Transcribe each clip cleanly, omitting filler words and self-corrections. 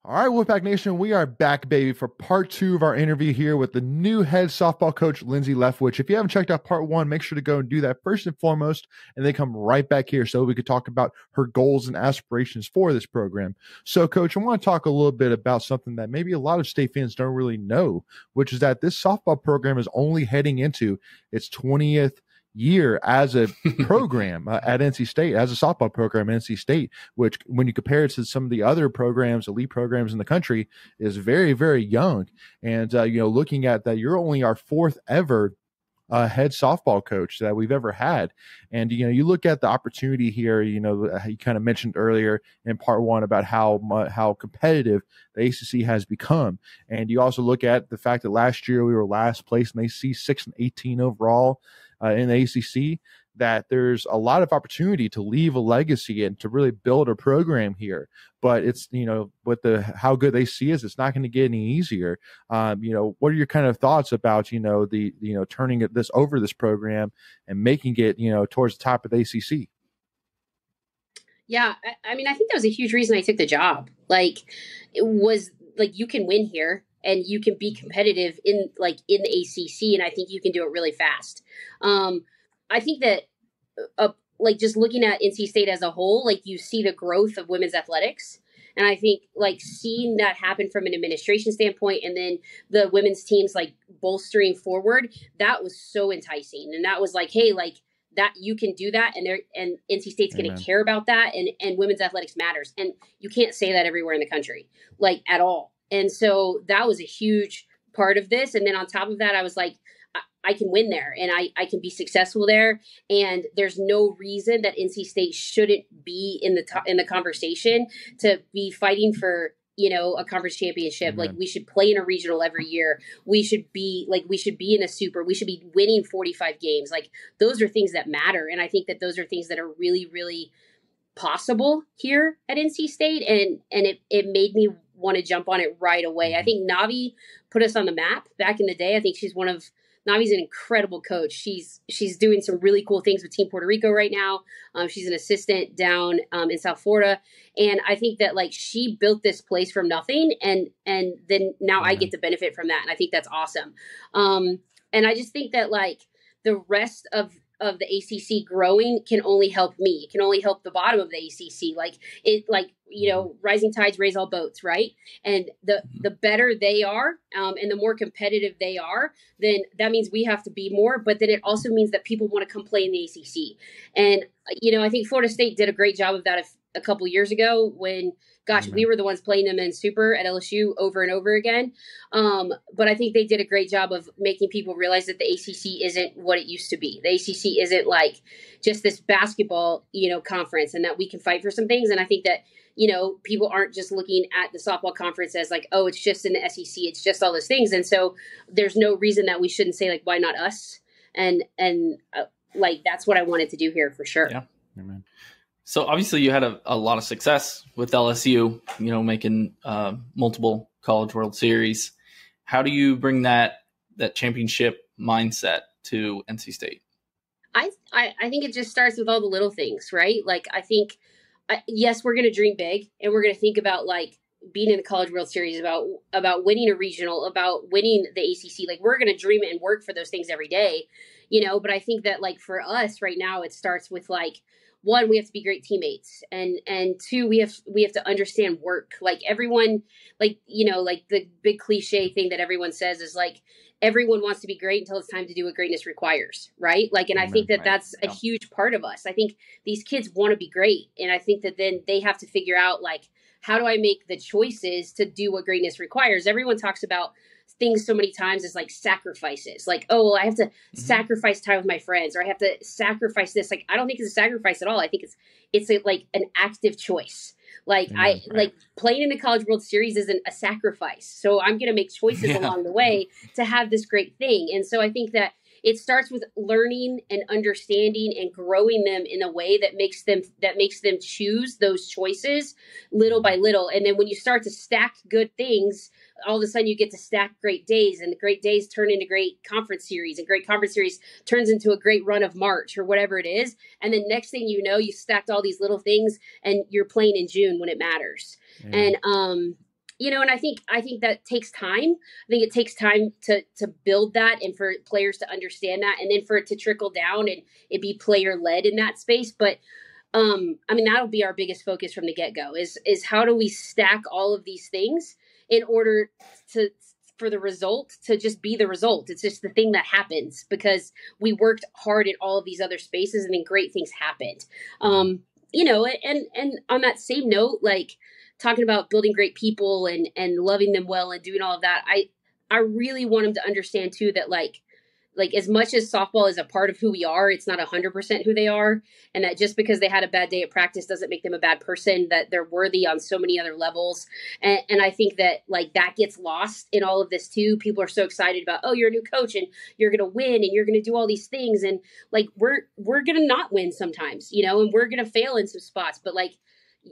All right, Wolfpack Nation, we are back, baby, for part 2 of our interview here with the new head softball coach, Lindsay Leftwich. If you haven't checked out part 1, make sure to go and do that first and foremost, and then come right back here so we could talk about her goals and aspirations for this program. So, Coach, I want to talk a little bit about something that maybe a lot of state fans don't really know, which is that this softball program is only heading into its 20th year as a program at NC State, as a softball program at NC State, which when you compare it to some of the other programs, elite programs in the country, is very, very young. And, looking at that, you're only our 4th ever head softball coach that we've ever had. And, you look at the opportunity here, you kind of mentioned earlier in part 1 about how competitive the ACC has become. And you also look at the fact that last year we were last place in the ACC, 6-18 overall in the ACC, that there's a lot of opportunity to leave a legacy and to really build a program here. But it's, with how good they see us, it's not going to get any easier. What are your kind of thoughts about, turning this program and making it, towards the top of the ACC? Yeah. I mean, I think that was a huge reason I took the job. It was you can win here. And you can be competitive in the ACC, and I think you can do it really fast. I think that, just looking at NC State as a whole, you see the growth of women's athletics, and I think seeing that happen from an administration standpoint, and then the women's teams bolstering forward, that was so enticing, and that was hey, that you can do that, and NC State's going to care about that, and women's athletics matters, and you can't say that everywhere in the country, at all. And so that was a huge part of this. And then on top of that, I was I can win there and I can be successful there. And there's no reason that NC State shouldn't be in the conversation to be fighting for, a conference championship. We should play in a regional every year. We should be in a super, we should be winning 45 games. Those are things that matter. And I think that those are things that are really, really possible here at NC State. And it made me want to jump on it right away. I think Navi put us on the map back in the day. I think Navi's an incredible coach. She's doing some really cool things with Team Puerto Rico right now. She's an assistant down in South Florida. And I think that she built this place from nothing. And then now I get to benefit from that. And I think that's awesome. And I just think that the rest of the ACC growing can only help me. It can only help the bottom of the ACC. Rising tides raise all boats, right? And the better they are, and the more competitive they are, then that means we have to be more. But then it also means that people want to come play in the ACC. And I think Florida State did a great job of that a couple years ago when, we were the ones playing them in Super at LSU over and over again. But I think they did a great job of making people realize that the ACC isn't what it used to be. The ACC isn't just this basketball, conference, and that we can fight for some things. And I think that, people aren't just looking at the softball conference as oh, it's just in the SEC. It's just all those things. And so there's no reason that we shouldn't say why not us? And that's what I wanted to do here for sure. Yeah. Amen. So obviously you had a lot of success with LSU, making multiple College World Series. How do you bring that championship mindset to NC State? I think it just starts with all the little things, right? I think, yes, we're going to dream big, and we're going to think about being in the College World Series, about winning a regional, about winning the ACC. We're going to dream it and work for those things every day, But I think that for us right now, it starts with one, we have to be great teammates, and two, we have to understand work. Everyone, the big cliche thing that everyone says is everyone wants to be great until it's time to do what greatness requires, right? And I think that that's a huge part of us. I think these kids want to be great, and I think that then they have to figure out how do I make the choices to do what greatness requires? Everyone talks about things so many times as sacrifices, oh, well, I have to sacrifice time with my friends, or I have to sacrifice this. I don't think it's a sacrifice at all. I think it's an active choice. Playing in the College World Series isn't a sacrifice. So I'm going to make choices along the way to have this great thing. And so I think that it starts with learning and understanding and growing them in a way that makes them choose those choices little by little. And then when you start to stack good things, all of a sudden you get to stack great days, and the great days turn into great conference series, and great conference series turns into a great run of March or whatever it is. And then next thing you know, you stacked all these little things and you're playing in June when it matters. And And I think that takes time. I think it takes time to build that, and for players to understand that, and then for it to trickle down and it be player led in that space. But I mean, that'll be our biggest focus from the get go is how do we stack all of these things in order for the result to just be the result. It's just the thing that happens because we worked hard in all of these other spaces, and then great things happened. And on that same note, like talking about building great people and loving them well and doing all of that, I really want them to understand too that like as much as softball is a part of who we are, it's not 100% who they are. And that just because they had a bad day at practice doesn't make them a bad person, that they're worthy on so many other levels. And I think that like that gets lost in all of this too. People are so excited about, oh, you're a new coach and you're going to win and you're going to do all these things. And like, we're going to not win sometimes, and we're going to fail in some spots, but like,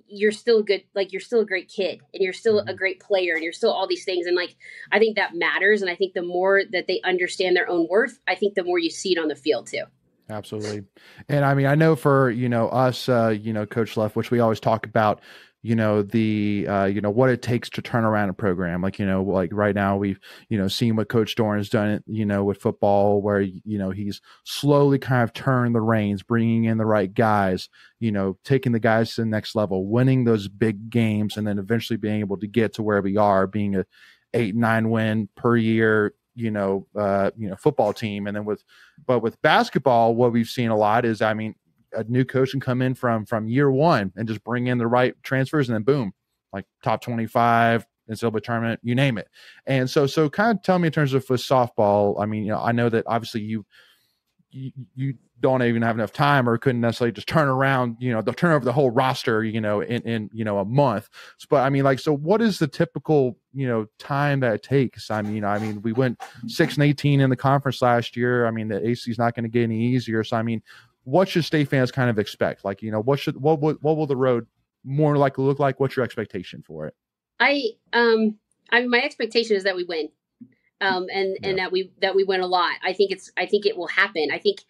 you're still good, like you're still a great kid and you're still a great player and you're still all these things. And like, I think that matters. And I think the more that they understand their own worth, I think the more you see it on the field too. Absolutely. And I mean, I know for, us, Coach Leftwich, we always talk about, what it takes to turn around a program. Like, like right now we've, seen what Coach Doran has done, with football, where, he's slowly kind of turned the reins, bringing in the right guys, taking the guys to the next level, winning those big games, and then eventually being able to get to where we are, being a 8-9 win per year, football team. And then with basketball, what we've seen a lot is, I mean, a new coach can come in from year one and just bring in the right transfers, and then boom, like top 25 NCAA tournament, you name it. And so kind of tell me in terms of with softball. I mean, I know that obviously you don't even have enough time or couldn't necessarily just turn around, they'll turn over the whole roster, in a month. But I mean, like, so what is the typical, time that it takes? I mean, we went 6-18 in the conference last year. I mean, the AC is not going to get any easier. So, I mean, what should state fans kind of expect? Like, what will the road more likely look like? What's your expectation for it? I mean, my expectation is that we win. And that we win a lot. I think it will happen. I think,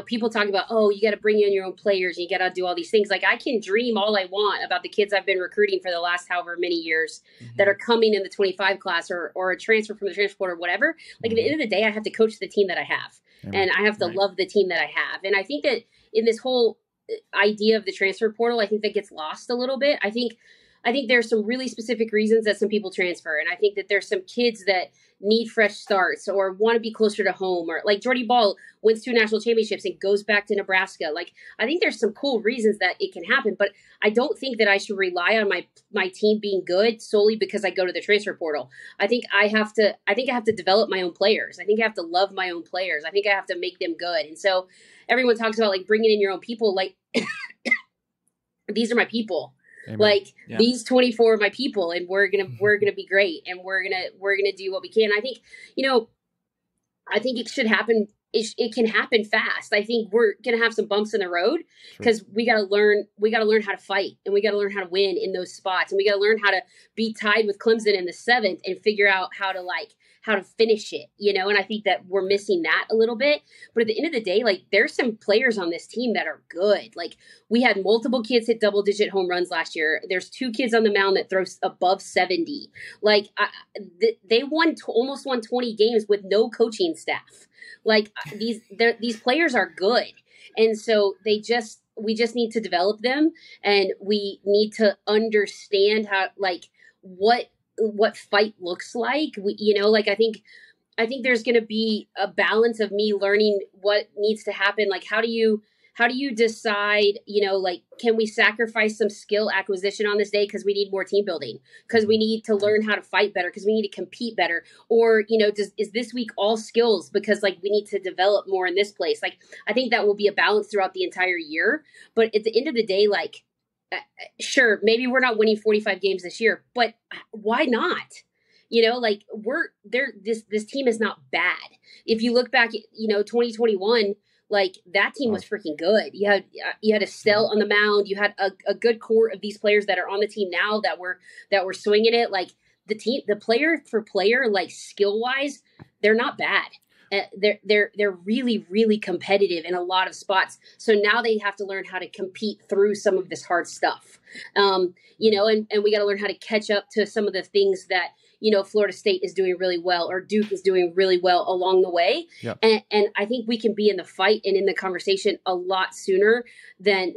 people talk about, oh, you got to bring in your own players and you got to do all these things. Like, I can dream all I want about the kids I've been recruiting for the last however many years that are coming in the 25 class or a transfer from the transfer portal or whatever. Like, at the end of the day, I have to coach the team that I have. And I have to love the team that I have. And I think that in this whole idea of the transfer portal, I think that gets lost a little bit. I think there's some really specific reasons that some people transfer. And I think that there's some kids that need fresh starts or want to be closer to home, or like Jordy Ball wins 2 national championships and goes back to Nebraska. Like, I think there's some cool reasons that it can happen, but I don't think that I should rely on my team being good solely because I go to the transfer portal. I think I have to develop my own players. I think I have to love my own players. I think I have to make them good. And so everyone talks about like bringing in your own people. Like, these are my people. Amen. Like, these 24 are my people, and we're gonna be great, and we're gonna do what we can. I think, I think it should happen. It can happen fast. I think we're gonna have some bumps in the road because we gotta learn how to fight, and we gotta learn how to win in those spots, and we gotta learn how to be tied with Clemson in the 7th and figure out how to finish it, and I think that we're missing that a little bit. But at the end of the day, like, there's some players on this team that are good. Like, we had multiple kids hit double-digit home runs last year. There's 2 kids on the mound that throw above 70. Like, they almost won 20 games with no coaching staff. Like, these players are good. And so we just need to develop them, and we need to understand how, like, what fight looks like. Like, I think there's going to be a balance of me learning what needs to happen. Like, how do you decide, like, can we sacrifice some skill acquisition on this day because we need more team building, because we need to learn how to fight better, because we need to compete better, or, is this week all skills because, like, we need to develop more in this place? Like, I think that will be a balance throughout the entire year. But at the end of the day, like, sure, maybe we're not winning 45 games this year, but why not? Like, this team is not bad. If you look back at, 2021, like, that team was freaking good. You had Estelle on the mound. You had a good core of these players that are on the team now that were swinging it. Like, the player for player, like, skill wise, they're not bad. They're really, really competitive in a lot of spots. So now they have to learn how to compete through some of this hard stuff. You know, and we got to learn how to catch up to some of the things that, you know, Florida State is doing really well, or Duke is doing really well along the way. Yep. And I think we can be in the fight and in the conversation a lot sooner than,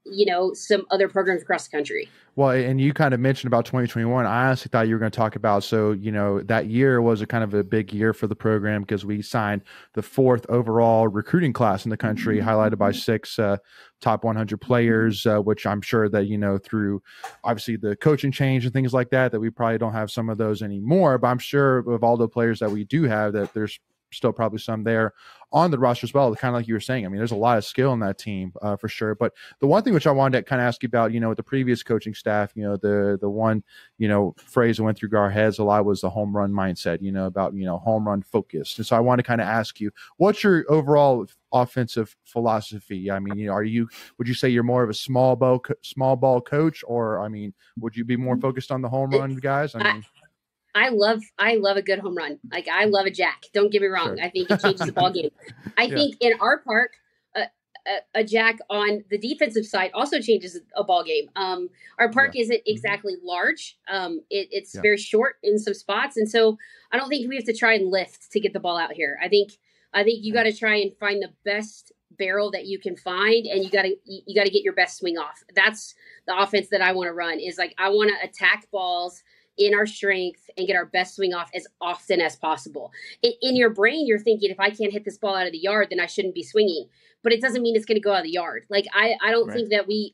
you know, some other programs across the country. Well, and you kind of mentioned about 2021. I honestly thought you were going to talk about, so, you know, that year was a kind of a big year for the program because we signed the 4th overall recruiting class in the country, highlighted by 6 top 100 players, which I'm sure that, you know, through obviously the coaching change and things like that we probably don't have some of those anymore. But I'm sure of all the players that we do have, that there's still probably some there on the roster as well. Kind of like you were saying, I mean, there's a lot of skill in that team for sure. But the one thing which I wanted to kind of ask you about, you know, with the previous coaching staff, you know, the one, you know, phrase that went through our heads a lot was the home run mindset, you know, about, you know, home run focused. And so I want to kind of ask you, what's your overall offensive philosophy? I mean, you know, would you say you're more of a small ball coach, or, I mean, would you be more focused on the home run guys? I mean, I love a good home run. Like, I love a jack. Don't get me wrong. Sure. I think it changes the ball game. I think in our park, a jack on the defensive side also changes a ball game. Our park isn't exactly large. It's very short in some spots, and so I don't think we have to try and lift to get the ball out here. I think you got to try and find the best barrel that you can find, and you got to get your best swing off. That's the offense that I want to run. Is like, I want to attack balls in our strength and get our best swing off as often as possible. In your brain, you're thinking, if I can't hit this ball out of the yard, then I shouldn't be swinging. But it doesn't mean it's going to go out of the yard. Like, I don't think that we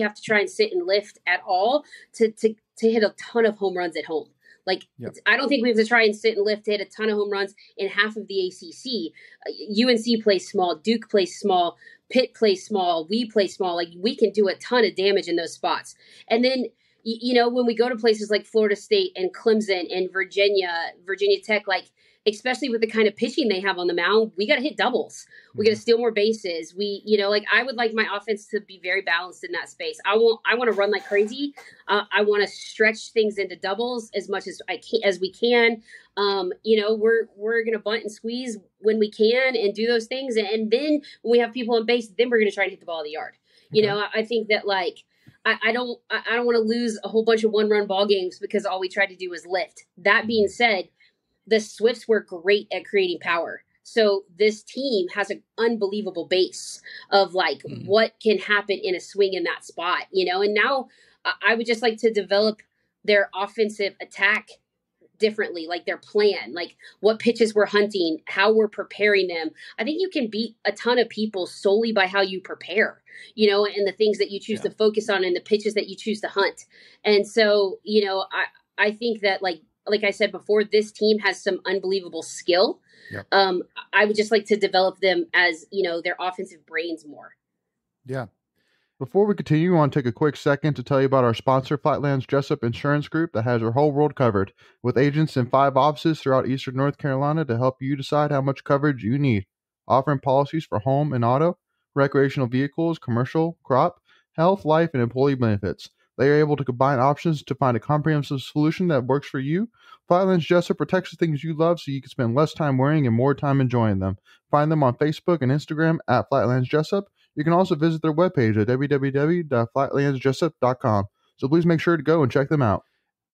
have to try and sit and lift at all to hit a ton of home runs at home. Like, I don't think we have to try and sit and lift to hit a ton of home runs in half of the ACC. UNC plays small, Duke plays small, Pitt plays small, we play small. Like, we can do a ton of damage in those spots. And then, you know, when we go to places like Florida State and Clemson and Virginia Tech, like, especially with the kind of pitching they have on the mound, we got to hit doubles. We got to steal more bases. We, you know, like, I would like my offense to be very balanced in that space. I want to run like crazy. I want to stretch things into doubles as much as we can. You know, we're going to bunt and squeeze when we can and do those things. And then when we have people on base, then we're going to try to hit the ball of the yard. You know, I think that, like, I don't want to lose a whole bunch of one-run ball games because all we tried to do was lift. That being said, the Swifts were great at creating power. So this team has an unbelievable base of, like, what can happen in a swing in that spot, you know? And now I would just like to develop their offensive attack differently, like their plan, like what pitches we're hunting, how we're preparing them. I think you can beat a ton of people solely by how you prepare, you know, and the things that you choose to focus on and the pitches that you choose to hunt. And so, you know, I think that, like I said before, this team has some unbelievable skill. Yep. I would just like to develop them as, you know, their offensive brains more. Yeah. Before we continue, I want to take a quick second to tell you about our sponsor, Flatlands Jessup Insurance Group, that has your whole world covered, with agents in 5 offices throughout Eastern North Carolina to help you decide how much coverage you need, offering policies for home and auto, recreational vehicles, commercial, crop, health, life, and employee benefits. They are able to combine options to find a comprehensive solution that works for you. Flatlands Jessup protects the things you love so you can spend less time worrying and more time enjoying them. Find them on Facebook and Instagram at Flatlands Jessup. You can also visit their webpage at www.flatlandsjessup.com. So please make sure to go and check them out.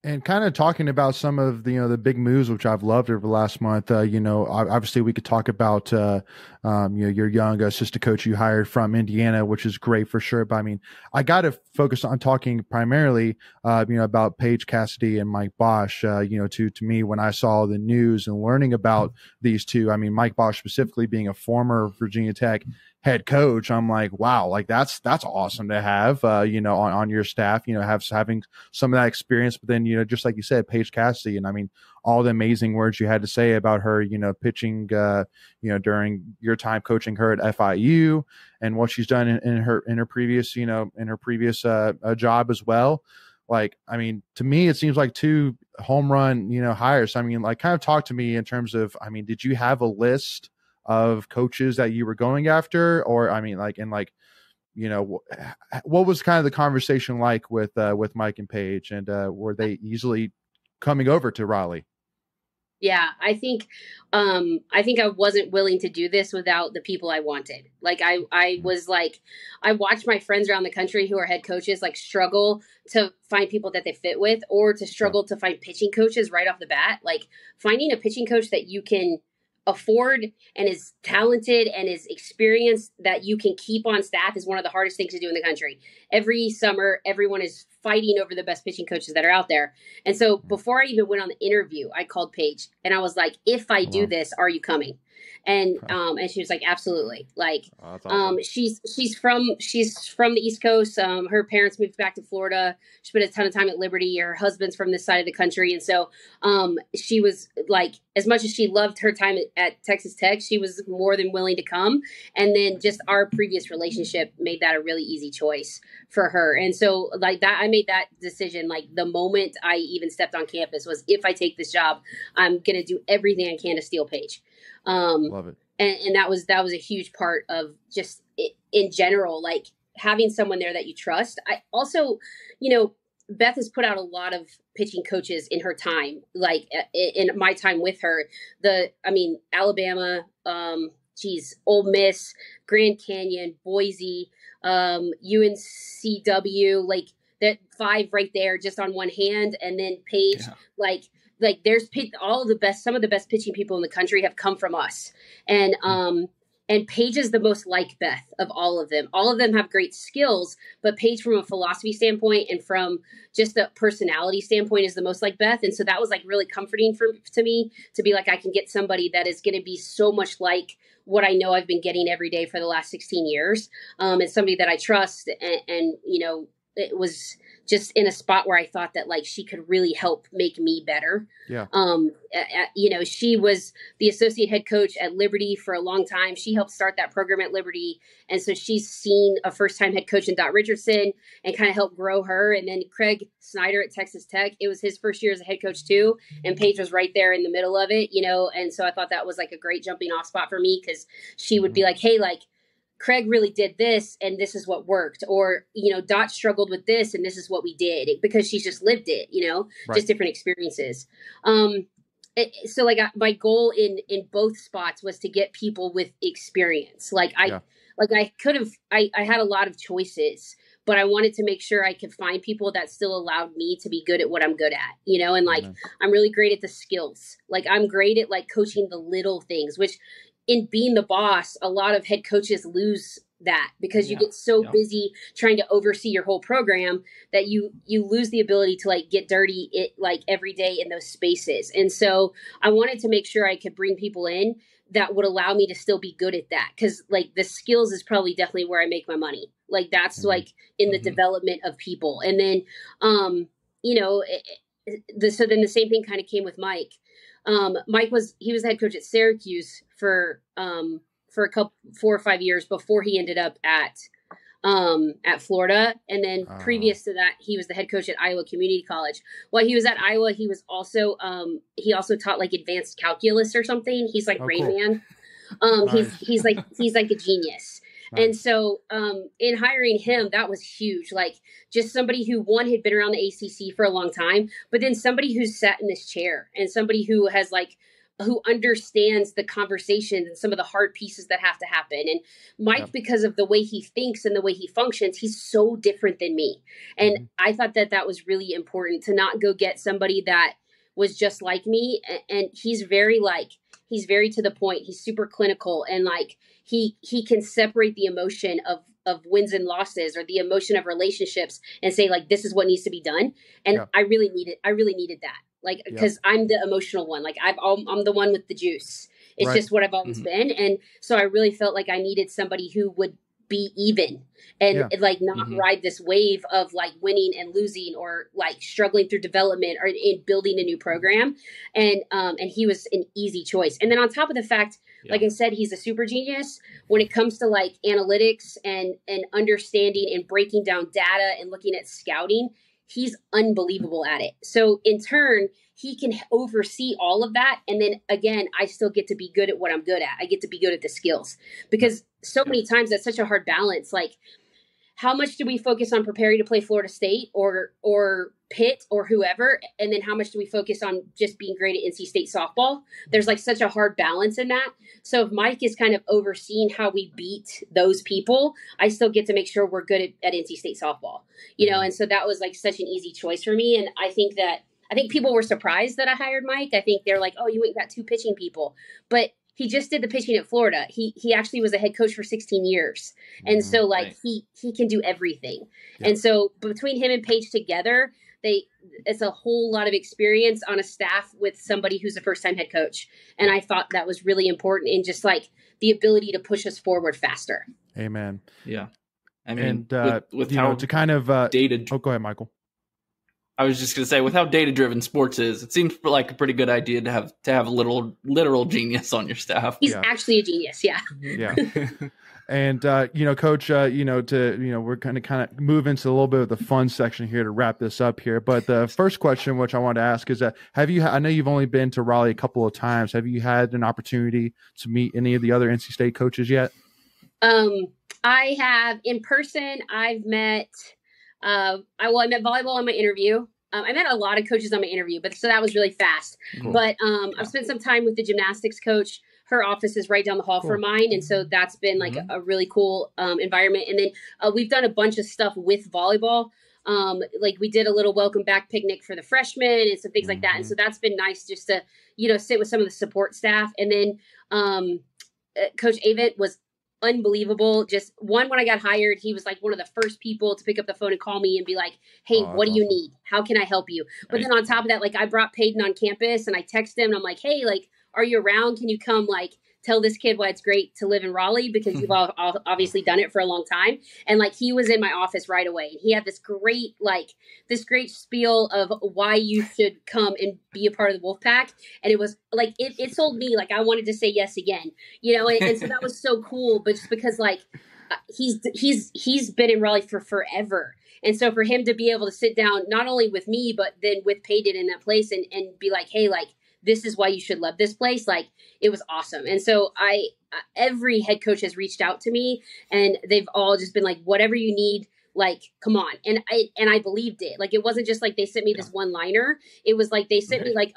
And kind of talking about some of the, you know, the big moves, which I've loved over the last month, you know, obviously we could talk about, you know, your young assistant coach you hired from Indiana, which is great for sure. But I mean, I got to focus on talking primarily, you know, about Paige Cassidy and Mike Bosch. You know, to me, when I saw the news and learning about these two, I mean, Mike Bosch specifically being a former Virginia Tech head coach, I'm like, wow, like that's awesome to have, you know, on your staff, you know, having some of that experience. But then, you know, just like you said, Paige Cassidy, and I mean, all the amazing words you had to say about her, you know, pitching, you know, during your time coaching her at FIU, and what she's done in her previous, you know, in her previous job as well. Like, I mean, to me, it seems like 2 home run, you know, hires. I mean, like, kind of talk to me in terms of, I mean, did you have a list of coaches that you were going after, or, I mean, like, and like, you know, what was kind of the conversation like with Mike and Paige, and were they easily coming over to Raleigh? Yeah, I think I wasn't willing to do this without the people I wanted. Like I was like, I watched my friends around the country who are head coaches like struggle to find people that they fit with, or to struggle to find pitching coaches right off the bat. Like finding a pitching coach that you can afford and is talented and is experienced that you can keep on staff is one of the hardest things to do in the country. Every summer, everyone is fighting over the best pitching coaches that are out there. And so before I even went on the interview, I called Paige and I was like, if I do this, are you coming? And she was like, absolutely. Like, awesome. she's from the East Coast. Her parents moved back to Florida. She spent a ton of time at Liberty. Her husband's from this side of the country. And so, she was like, as much as she loved her time at Texas Tech, she was more than willing to come. And then just our previous relationship made that a really easy choice for her. And so like that, I made that decision. Like the moment I even stepped on campus was, if I take this job, I'm going to do everything I can to steal Paige. Love it. And that was a huge part of just in general, like having someone there that you trust. I also, Beth has put out a lot of pitching coaches in her time, like in my time with her, Alabama, Ole Miss, Grand Canyon, Boise, UNCW, like that 5 right there just on one hand. And then Paige, like there's some of the best pitching people in the country have come from us. And Paige is the most like Beth of all of them. All of them have great skills, but Paige from a philosophy standpoint and from just the personality standpoint is the most like Beth. And so that was like really comforting to me to be like, I can get somebody that is going to be so much like what I know I've been getting every day for the last 16 years. And somebody that I trust and it was just in a spot where I thought that like she could really help make me better. Yeah. She was the associate head coach at Liberty for a long time. She helped start that program at Liberty. And so she's seen a first-time head coach in Dot Richardson and kind of helped grow her. And then Craig Snyder at Texas Tech, it was his first year as a head coach too. And Paige was right there in the middle of it, and so I thought that was like a great jumping off spot for me, because she would be like, hey, like, Craig really did this and this is what worked, or, Dot struggled with this and this is what we did, because she's just lived it, Right. Just different experiences. So like my goal in both spots was to get people with experience. I had a lot of choices, but I wanted to make sure I could find people that still allowed me to be good at what I'm good at, and like, I'm really great at the skills. Like I'm great at like coaching the little things, which in being the boss, a lot of head coaches lose that because you get so busy trying to oversee your whole program that you lose the ability to like get dirty like every day in those spaces. And so I wanted to make sure I could bring people in that would allow me to still be good at that. Cause like the skills is probably definitely where I make my money. Like that's like in the development of people. And then, so then the same thing kind of came with Mike. Mike was the head coach at Syracuse for a couple 4 or 5 years before he ended up at Florida. And then previous to that, he was the head coach at Iowa Community College. While he was at Iowa, he was also, he also taught like advanced calculus or something. He's like Rain Man. Nice. he's like a genius. Nice. And so, in hiring him, that was huge. Like just somebody who had been around the ACC for a long time, but then somebody who's sat in this chair and somebody who has who understands the conversations and some of the hard pieces that have to happen. And Mike, because of the way he thinks and the way he functions, he's so different than me. And I thought that was really important to not go get somebody that was just like me. And he's very to the point. He's super clinical, and like he can separate the emotion of wins and losses or the emotion of relationships and say like, this is what needs to be done. And I really needed that. Like, because I'm the emotional one. Like I'm the one with the juice. It's just what I've always been. And so I really felt like I needed somebody who would be even and like not ride this wave of like winning and losing or like struggling through development or in building a new program. And he was an easy choice. And then on top of the fact, like I said, he's a super genius when it comes to like analytics and understanding and breaking down data and looking at scouting. He's unbelievable at it. So in turn, he can oversee all of that. And then again, I still get to be good at what I'm good at. I get to be good at the skills, because so many times that's such a hard balance. Like how much do we focus on preparing to play Florida State or Pitt or whoever, and then how much do we focus on just being great at NC State softball? There's like such a hard balance in that. So if Mike is kind of overseeing how we beat those people, I still get to make sure we're good at NC State softball, and so that was like such an easy choice for me. And I think people were surprised that I hired Mike. I think they're like, oh, you ain't got 2 pitching people, but he just did the pitching at Florida. He actually was a head coach for 16 years. And so like he can do everything. Yeah. And so between him and Paige together, it's a whole lot of experience on a staff with somebody who's a first-time head coach. And I thought that was really important in just like the ability to push us forward faster. Amen. Yeah. I mean, and with how know, to kind of dated. Oh, go ahead, Michael. I was just going to say, with how data-driven sports is, it seems like a pretty good idea to have a literal genius on your staff. He's actually a genius, yeah. Yeah. And Coach, we're going to kind of move into a little bit of the fun section here to wrap this up here. But the first question, which I want to ask, is that I know you've only been to Raleigh a couple of times. Have you had an opportunity to meet any of the other NC State coaches yet? I have in person. I've met. I met volleyball on my interview. I met a lot of coaches on my interview, so that was really fast. Cool. But I've spent some time with the gymnastics coach. Her office is right down the hall from mine, and so that's been like a really cool environment. And then we've done a bunch of stuff with volleyball. Like we did a little welcome back picnic for the freshmen and some things like that. And so that's been nice just to sit with some of the support staff. And then Coach Avent was unbelievable. Just when I got hired, he was like one of the first people to pick up the phone and call me and be like, hey, what do you need? How can I help you? But then on top of that, like I brought Peyton on campus and I texted him and I'm like, hey, like, are you around? Can you come like tell this kid why it's great to live in Raleigh? Because you've all obviously done it for a long time. And like, he was in my office right away. And he had this great spiel of why you should come and be a part of the Wolfpack. And it was like, it sold me. Like I wanted to say yes again, and so that was so cool. But just because like, he's been in Raleigh for forever. And so for him to be able to sit down, not only with me, but then with Peyton in that place and be like, hey, like, this is why you should love this place. Like it was awesome. And so every head coach has reached out to me and they've all just been like, whatever you need, like, come on. And I believed it. Like, it wasn't just like they sent me this one liner. It was like, they sent me like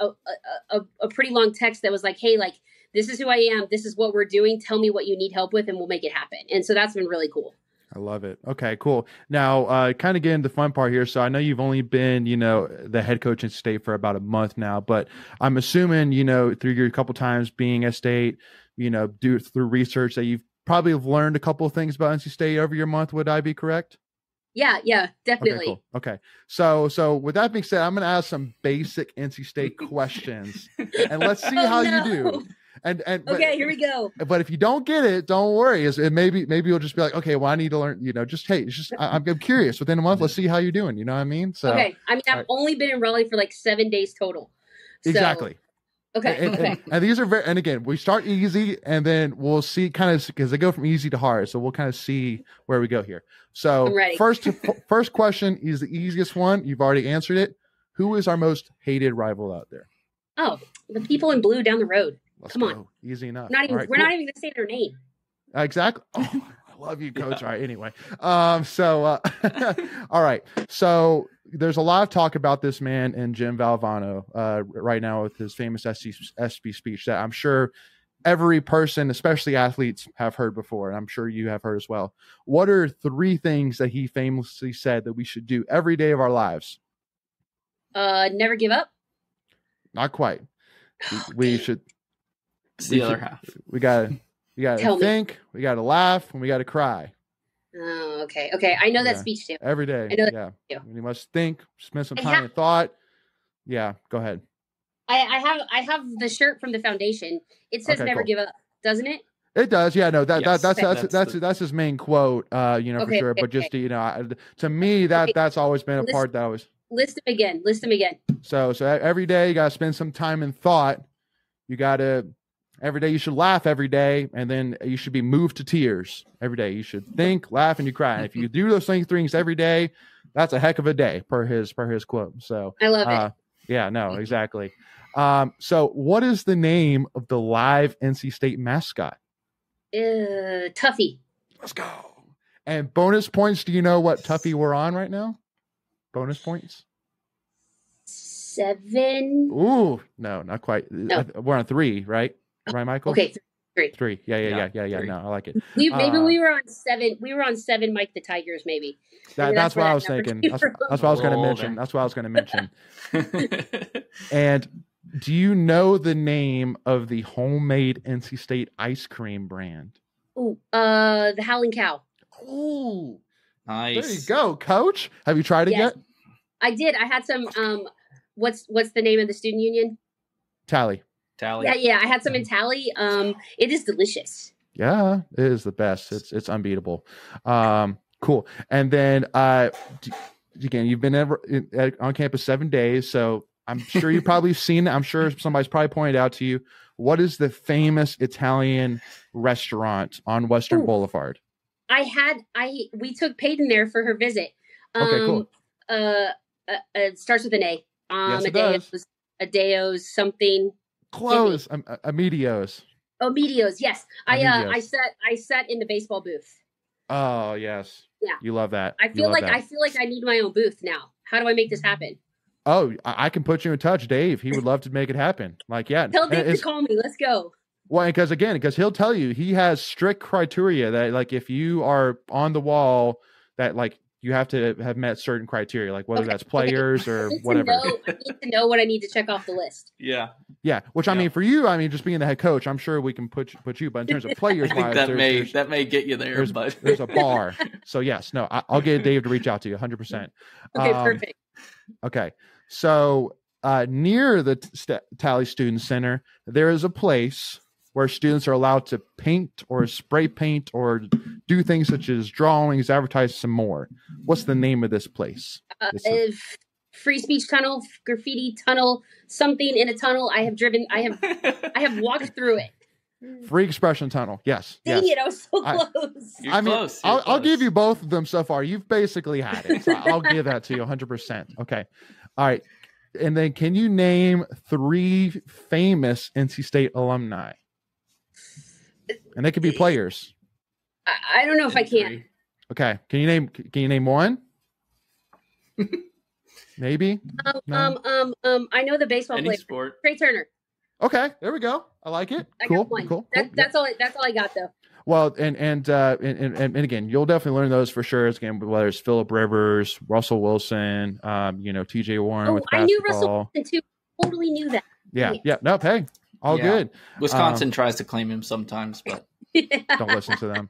a pretty long text that was like, hey, like, this is who I am. This is what we're doing. Tell me what you need help with and we'll make it happen. And so that's been really cool. I love it. Okay, cool. Now, kind of getting the fun part here. So I know you've only been, the head coach in state for about a month now, but I'm assuming, through your couple times being at state, through research that you've probably have learned a couple of things about NC State over your month. Would I be correct? Yeah, definitely. Okay, cool. Okay. So with that being said, I'm going to ask some basic NC State questions and let's see how you do. And okay, here we go. But if you don't get it, don't worry. Maybe you'll just be like, okay, well, I need to learn. I'm curious. Within a month, let's see how you're doing. You know what I mean? So okay. I mean, I've only been in Raleigh for like 7 days total. So, exactly. Okay. And these are and again, we start easy, and then we'll see kind of because they go from easy to hard. So we'll kind of see where we go here. So first question is the easiest one. You've already answered it. Who is our most hated rival out there? Oh, the people in blue down the road. Come on. Easy enough. We're not even going to say their name. Exactly. Oh, I love you, Coach. Yeah. All right. Anyway. All right. So there's a lot of talk about this man and Jim Valvano right now with his famous SB speech that I'm sure every person, especially athletes, have heard before. And I'm sure you have heard as well. What are 3 things that he famously said that we should do every day of our lives? Never give up. Not quite. We should. It's the other half. We gotta think. We gotta laugh, and we gotta cry. Oh, okay. I know that speech too. Every day. I know that too. You must think. Spend some time in thought. Yeah. Go ahead. I have the shirt from the foundation. It says "Never give up," doesn't it? It does. Yeah. No. That's his main quote. For sure. But just to me, that's always been a part that always. List them again. So every day you gotta spend some time in thought. Every day you should laugh every day, and then you should be moved to tears every day. You should think, laugh, and you cry. And if you do those things every day, that's a heck of a day per his quote. So I love it. Yeah, no, exactly. So what is the name of the live NC State mascot? Tuffy. Let's go. And bonus points. Do you know what Tuffy we're on right now? Bonus points. 7. Ooh, no, not quite. No. We're on 3, right? Right, Michael? Okay, 3. 3. Yeah. 3. No, I like it. Maybe we were on 7. We were on 7. Mike the Tigers, maybe. That's what I was thinking. That's what I was going to mention. That's what I was going to mention. And do you know the name of the homemade NC State ice cream brand? Ooh, the Howling Cow. Ooh, nice. There you go, Coach. Have you tried it yet? I did. I had some. What's the name of the student union? Tally. Yeah. I had some in Tally. It is delicious. Yeah, it is the best. It's unbeatable. Cool. And then again, you've been on campus 7 days, so I'm sure you've probably seen it. I'm sure somebody's probably pointed out to you. What is the famous Italian restaurant on Western Boulevard? We took Peyton there for her visit. Okay, cool. It starts with an A. Yes, it does. Adeo's something. Close. Amedio's. Oh, Medios. Yes. I sat in the baseball booth. Oh, yes. Yeah. You love that. I feel like I need my own booth now. How do I make this happen? Oh, I can put you in touch, Dave. He would love to make it happen. Like, yeah. Tell Dave to call me. Let's go. Well, because he'll tell you he has strict criteria that, like, if you are on the wall, that, like, you have to have met certain criteria, like whether that's players or whatever. I need to know what I need to check off the list. Yeah. Which I mean, for you, I mean, just being the head coach, I'm sure we can put you. But in terms of players, I think that may get you there. There's a bar. So yes, no, I'll get Dave to reach out to you 100%. Okay, perfect. Okay, so near the Tally Student Center, there is a place where students are allowed to paint or spray paint or do things such as drawings, advertise some more. What's the name of this place? Free speech tunnel, graffiti tunnel, something in a tunnel. I have walked through it. Free expression tunnel. Yes. Dang it, I was so close. Close. I'll give you both of them so far. You've basically had it. So I'll give that to you 100%. Okay. All right. And then can you name 3 famous NC State alumni? And they could be players. I don't know if I can. Okay. Can you name one? Maybe. No? I know the baseball player. Sport. Trey Turner. Okay, there we go. I like it. Cool. That's all I got though. Well, and again, you'll definitely learn those for sure. Again, whether it's Phillip Rivers, Russell Wilson, TJ Warren with basketball. I knew Russell Wilson too. Totally knew that. Yeah. Nope. Hey, all good. Wisconsin tries to claim him sometimes, but don't listen to them.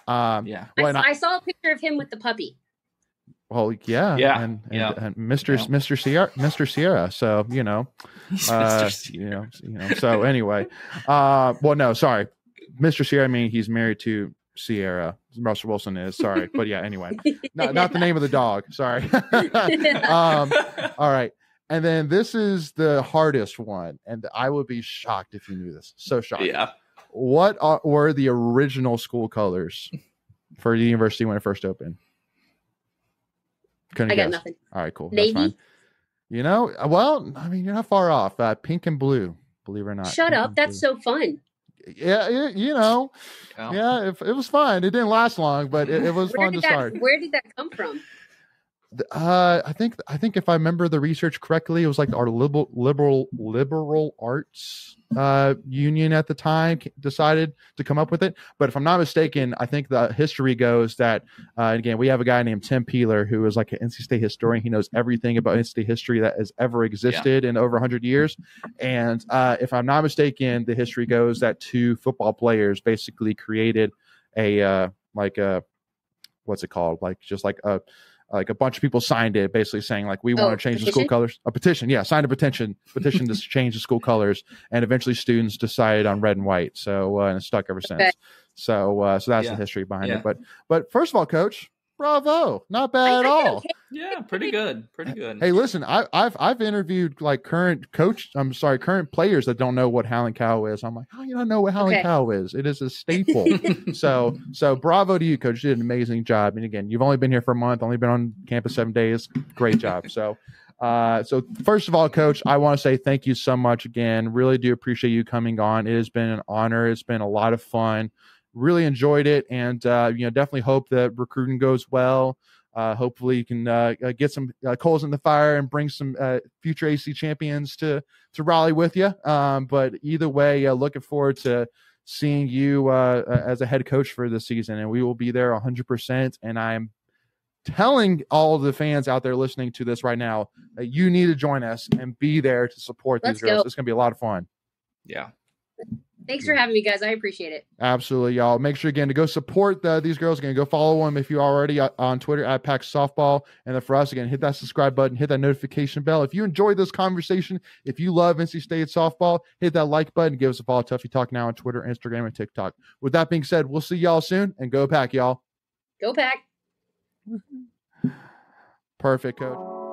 Well, I saw a picture of him with the puppy. Well, and Mr. Sierra. So So anyway, well, no, sorry, Mr. Sierra. I mean, he's married to Sierra. Russell Wilson is. Sorry, but yeah. Anyway, not the name of the dog. Sorry. All right. And then this is the hardest one, and I would be shocked if you knew this. So shocked. Yeah. What were the original school colors for the university when it first opened? I got nothing. All right, cool. Navy? That's fine. Well, I mean, you're not far off. Pink and blue, believe it or not. Shut up. That's so fun. Yeah, yeah, it was fun. It didn't last long, but it was fun to start. Where did that come from? I think if I remember the research correctly, it was like our liberal arts union at the time decided to come up with it. But if I'm not mistaken, I think the history goes that again, we have a guy named Tim Peeler who is like an NC State historian. He knows everything about NC State history that has ever existed in over 100 years. And if I'm not mistaken, the history goes that 2 football players basically created what's it called? Like a bunch of people signed it, basically saying like we want to change the school colors. A petition, signed a petition to change the school colors, and eventually students decided on red and white. So and it's stuck ever since. Okay. So that's the history behind it. But first of all, Coach, bravo, not bad at all. Okay. Yeah, pretty good. Hey, listen, I've interviewed like current players that don't know what Howling Cow is. I'm like, how you don't know what Howling Cow is? It is a staple. so bravo to you, Coach. You did an amazing job. And again, you've only been here for a month, only been on campus 7 days. Great job. So first of all, Coach, I want to say thank you so much again. Really do appreciate you coming on. It has been an honor. It's been a lot of fun. really enjoyed it, and definitely hope that recruiting goes well. Hopefully you can get some coals in the fire and bring some future AC champions to rally with you. But either way, looking forward to seeing you as a head coach for the season, and we will be there 100%. And I'm telling all of the fans out there listening to this right now that you need to join us and be there to support these girls. It's going to be a lot of fun. Yeah. Thanks for having me, guys. I appreciate it. Absolutely, y'all. Make sure, again, to go support these girls. Again, go follow them if you already on Twitter at Pack Softball. And then for us, again, hit that subscribe button, hit that notification bell. If you enjoyed this conversation, if you love NC State softball, hit that like button. Give us a follow. Tuffy Talk now on Twitter, Instagram, and TikTok. With that being said, we'll see y'all soon, and go Pack, y'all. Go Pack. Perfect, Coach.